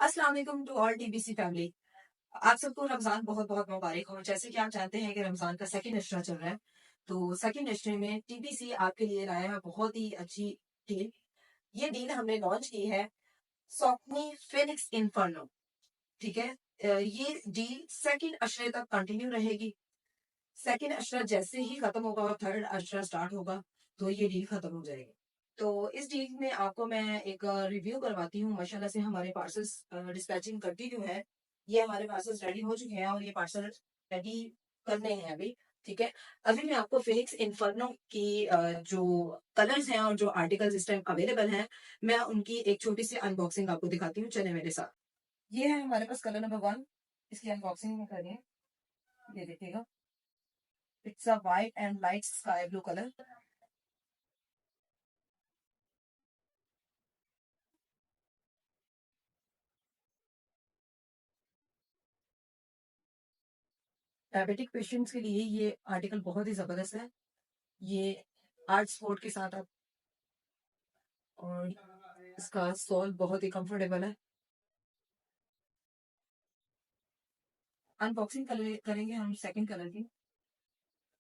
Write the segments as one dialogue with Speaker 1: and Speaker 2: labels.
Speaker 1: अस्सलाम वालेकुम to all TBC family. आप सबको रमजान बहुत बहुत मुबारक हो। जैसे कि आप जानते हैं कि रमजान का सेकंड अशरा चल रहा है, तो सेकंड अशरे में टीबीसी आपके लिए लाया है बहुत ही अच्छी डील। ये डील हमने लॉन्च की है सॉकनी फिनिक्स इन्फर्नो। ठीक है। ये डील सेकंड अशरे तक कंटिन्यू रहेगी। सेकंड अशरा जैसे ही खत्म होगा और थर्ड अशरा स्टार्ट होगा तो ये डील खत्म हो जाएगी। तो इस डील में आपको मैं एक रिव्यू करवाती हूँ। माशाल्लाह से हमारे पार्सल्स डिस्पैचिंग कंटिन्यू है। ये हमारे पार्सल्स रेडी हो चुके हैं और ये पार्सल रेडी करने हैं अभी। ठीक है। अभी मैं आपको फिनिक्स इन्फर्नो की जो कलर्स हैं और जो आर्टिकल्स इस टाइम अवेलेबल हैं, मैं उनकी एक छोटी सी अनबॉक्सिंग आपको दिखाती हूँ। चले मेरे साथ। ये है हमारे पास कलर नंबर 1। इसकी अनबॉक्सिंग करिए। ये देखिएगा। It's a white and light sky blue colour. Diabetic patients के लिए ये आर्टिकल बहुत ही जबरदस्त है। ये आर्ट स्पोर्ट के साथ आप, और इसका सोल बहुत ही कंफर्टेबल है। अनबॉक्सिंग करेंगे हम सेकंड कलर की।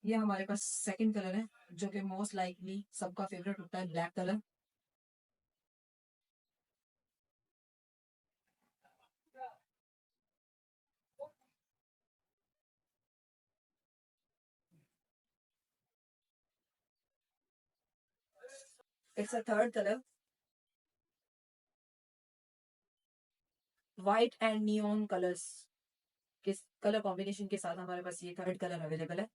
Speaker 1: ये हमारे पास सेकंड कलर है जो कि मोस्ट लाइकली सबका फेवरेट होता है, black colour. It's a third colour. White and neon colours के कलर कॉम्बिनेशन के साथ हमारे पास ये थर्ड कलर अवेलेबल है।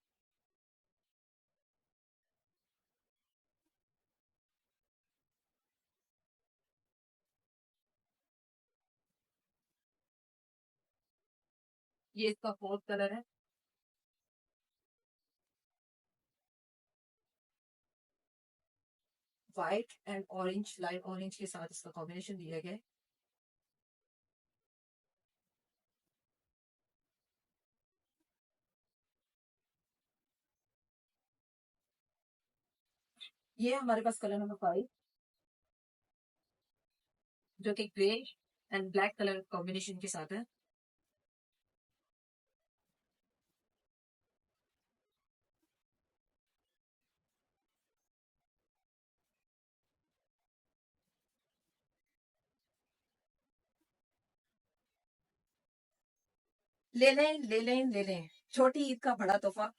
Speaker 1: ये इसका फोर्थ कलर है। White and orange, light orange के साथ इसका कॉम्बिनेशन दिया गया है। ये हमारे पास कलर नंबर 5 जो कि grey and black colour combination के साथ है। ले लें ले लें ले लें, छोटी ईद का बड़ा तोहफा।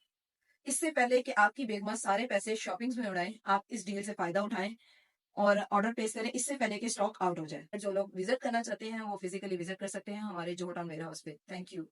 Speaker 1: इससे पहले कि आपकी बेगमा सारे पैसे शॉपिंग्स में उड़ाएं, आप इस डील से फायदा उठाएं और ऑर्डर प्लेस करें इससे पहले कि स्टॉक आउट हो जाए। जो लोग विजिट करना चाहते हैं वो फिजिकली विजिट कर सकते हैं हमारे जोहटन वेयर हाउस पे। Thank you.